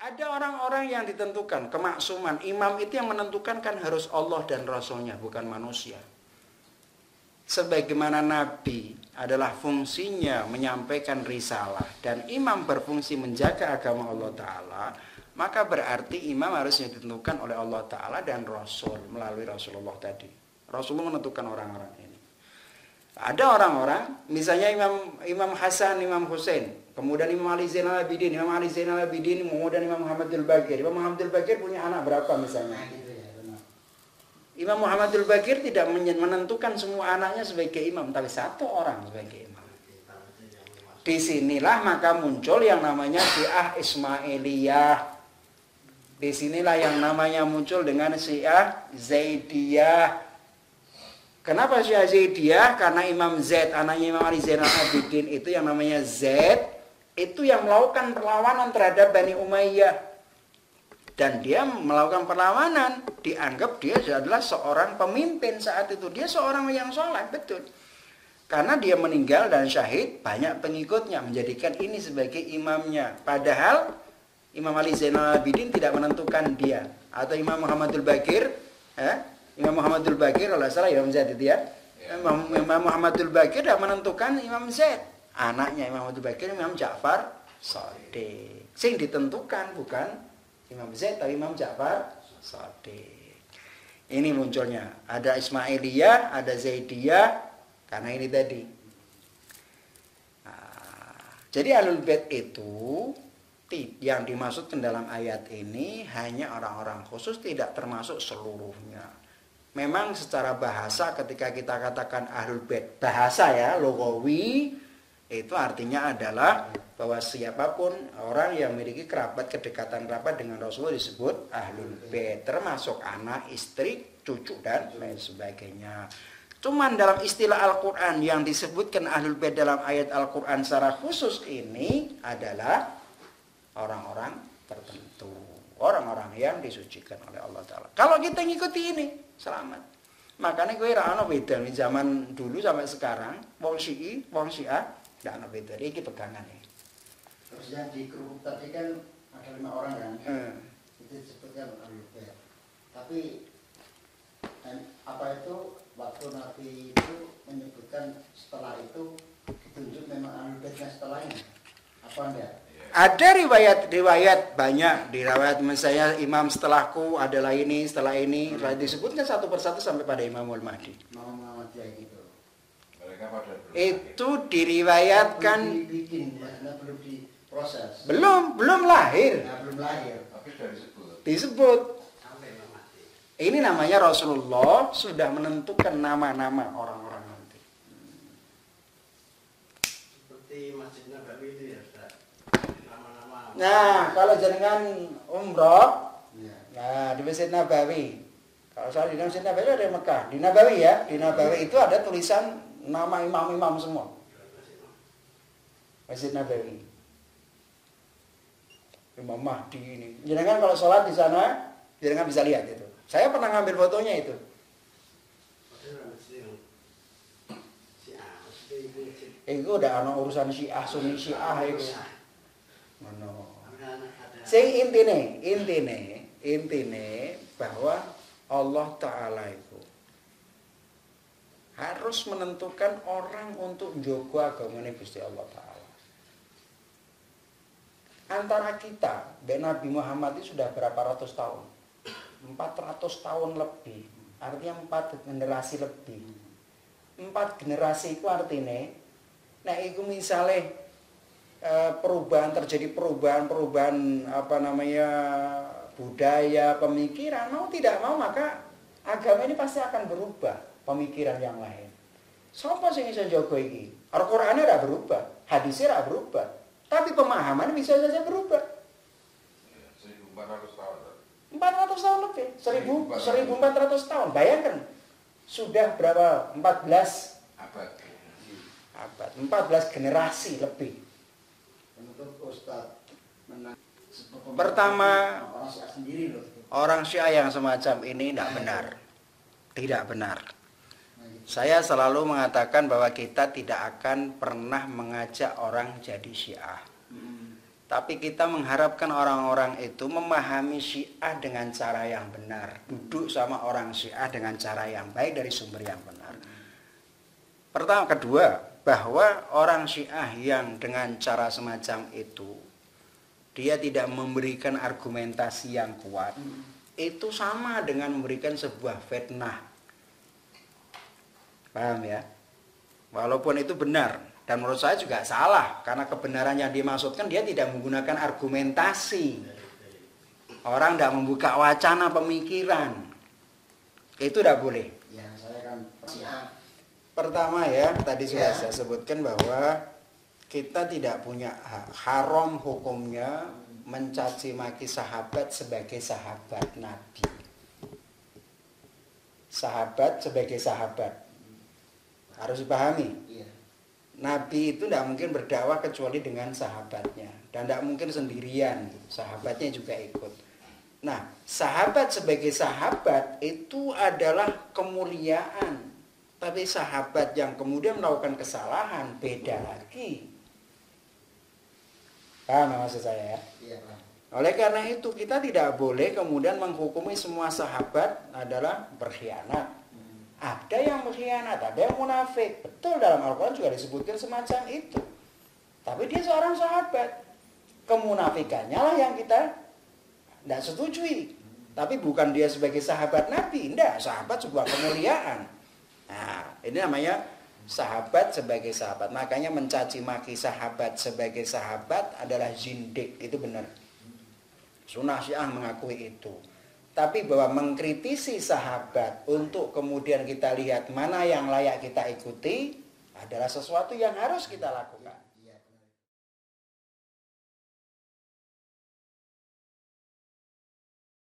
Ada orang-orang yang ditentukan kemaksuman. Imam itu yang menentukan kan harus Allah dan Rasulnya, bukan manusia. Sebagaimana Nabi adalah fungsinya menyampaikan risalah dan imam berfungsi menjaga agama Allah Ta'ala, maka berarti imam harusnya ditentukan oleh Allah Ta'ala dan Rasul melalui Rasulullah tadi. Rasulullah menentukan orang-orang ini. Ada orang-orang, misalnya Imam Hasan, Imam Husain, kemudian Imam Ali Zainal Abidin, kemudian Imam Muhammadul Baqir. Imam Muhammadul Baqir punya anak berapa misalnya? Imam Muhammadul Baqir tidak menentukan semua anaknya sebagai imam, tapi satu orang sebagai imam. Disinilah maka muncul yang namanya Syiah Ismailiyah. Disinilah yang namanya muncul dengan Syiah Zaidiyah. Kenapa Syiah Zaidiyah? Karena Imam Zaid, anaknya Imam Ali Zainal Abidin itu yang namanya Zaid, itu yang melakukan perlawanan terhadap Bani Umayyah. Dan dia melakukan perlawanan, dianggap dia adalah seorang pemimpin saat itu. Dia seorang yang sholat, betul. Karena dia meninggal dan syahid, banyak pengikutnya menjadikan ini sebagai imamnya. Padahal Imam Ali Zainal Abidin tidak menentukan dia. Atau Imam Muhammadul Baqir, Imam Muhammadul Baqir, kalau salah Imam Zaid itu ya. Imam Muhammadul Baqir tidak menentukan Imam Zaid. Anaknya Imam Muhammadul Baqir, Imam Ja'far Shadiq. Sing ditentukan bukan Imam Zaid, tapi Imam Ja'far Shadiq. Ini munculnya. Ada Ismailiyah, ada Zaidiyah, karena ini tadi. Nah, jadi Ahlul Bait itu yang dimaksudkan dalam ayat ini hanya orang-orang khusus, tidak termasuk seluruhnya. Memang secara bahasa ketika kita katakan Ahlul Bait, bahasa ya, lugawi, itu artinya adalah bahwa siapapun orang yang memiliki kedekatan kerabat dengan Rasulullah disebut Ahlul Bait, termasuk anak, istri, cucu dan lain sebagainya. Cuman dalam istilah Al-Quran yang disebutkan Ahlul Bait dalam ayat Al-Quran secara khusus ini adalah orang-orang tertentu, orang-orang yang disucikan oleh Allah Ta'ala. Kalau kita ngikuti ini, selamat. Makanya gue rano beda nih zaman dulu sampai sekarang, wong Syiah, tidak ada beda. Ini pegangannya. Terus yang di kerupuk tadi kan ada 5 orang kan, itu disebutkan Ahlul Bait. Tapi apa itu waktu Nabi itu menyebutkan setelah itu ditunjuk memang Ahlul Baitnya setelahnya, apa enggak? Ada riwayat banyak, riwayat misalnya imam setelahku adalah ini, setelah ini, disebutkan satu persatu sampai pada Imamul Mahdi. Gitu. Itu diriwayatkan belum dibikin, belum diproses. Belum lahir. Nah, belum lahir. Tapi sudah Disebut. Ini namanya Rasulullah sudah menentukan nama-nama orang-orang nanti. Seperti Masjid Nabawi itu ya, Ustaz. Nama-nama. Nah, kalau jenengan umroh, nah di Masjid Nabawi. Kalau saya di Masjid Nabawi ada Mekah. Di Nabawi ya, di Nabawi itu ada tulisan nama imam-imam semua. Masjid Nabawi. Imam Mahdi ini. Jenengan kalau sholat di sana, jenengan bisa lihat itu. Saya pernah ngambil fotonya itu. Itu udah ana urusan Syiah, Sunni Syiah itu. Ngono. Sing intine bahwa Allah Ta'ala itu harus menentukan orang untuk njogo agamane Gusti Allah Ta'ala. Antara kita dan Nabi Muhammad itu sudah berapa ratus tahun? 400 tahun lebih. Artinya 4 generasi lebih. 4 generasi itu artinya, nah itu misalnya terjadi perubahan budaya, pemikiran, mau tidak mau maka agama ini pasti akan berubah pemikiran yang lain. Siapa sing iso njaga iki? Al-Qur'ane ora berubah, hadisnya ora berubah, tapi pemahaman bisa saja berubah. 1400 tahun. 400 tahun lebih, 1400 tahun. Bayangkan sudah berapa? 14 abad, 14 generasi lebih. Untuk Ustaz Pertama, orang Syiah sendiri loh. orang Syiah yang semacam ini tidak benar. Tidak benar. Saya selalu mengatakan bahwa kita tidak akan pernah mengajak orang jadi Syiah. Tapi kita mengharapkan orang-orang itu memahami Syiah dengan cara yang benar. Duduk sama orang Syiah dengan cara yang baik dari sumber yang benar. Pertama, kedua, bahwa orang Syiah yang dengan cara semacam itu, dia tidak memberikan argumentasi yang kuat, itu sama dengan memberikan sebuah fitnah. Paham ya? Walaupun itu benar. Dan menurut saya juga salah, karena kebenaran yang dimaksudkan dia tidak menggunakan argumentasi. Orang tidak membuka wacana pemikiran. Itu tidak boleh. Ya, saya kan Syiah. Pertama ya, tadi sudah saya sebutkan bahwa kita tidak punya hak. Haram hukumnya mencaci maki sahabat sebagai sahabat Nabi. Sahabat sebagai sahabat. Harus dipahami. Iya. Nabi itu tidak mungkin berdakwah kecuali dengan sahabatnya. Dan tidak mungkin sendirian. Sahabatnya juga ikut. Nah, sahabat sebagai sahabat itu adalah kemuliaan. Tapi sahabat yang kemudian melakukan kesalahan beda lagi. Paham maksud saya ya? Iya, Pak. Oleh karena itu kita tidak boleh kemudian menghukumi semua sahabat adalah berkhianat. Ada yang berkhianat, ada yang munafik. Betul, dalam Al-Quran juga disebutkan semacam itu. Tapi dia seorang sahabat. Kemunafikannya lah yang kita tidak setujui. Tapi bukan dia sebagai sahabat Nabi. Tidak, sahabat sebuah kemuliaan. Nah, ini namanya sahabat sebagai sahabat. Makanya mencaci maki sahabat sebagai sahabat adalah zindik. Itu benar. Sunnah Syiah mengakui itu. Tapi bahwa mengkritisi sahabat untuk kemudian kita lihat mana yang layak kita ikuti adalah sesuatu yang harus kita lakukan.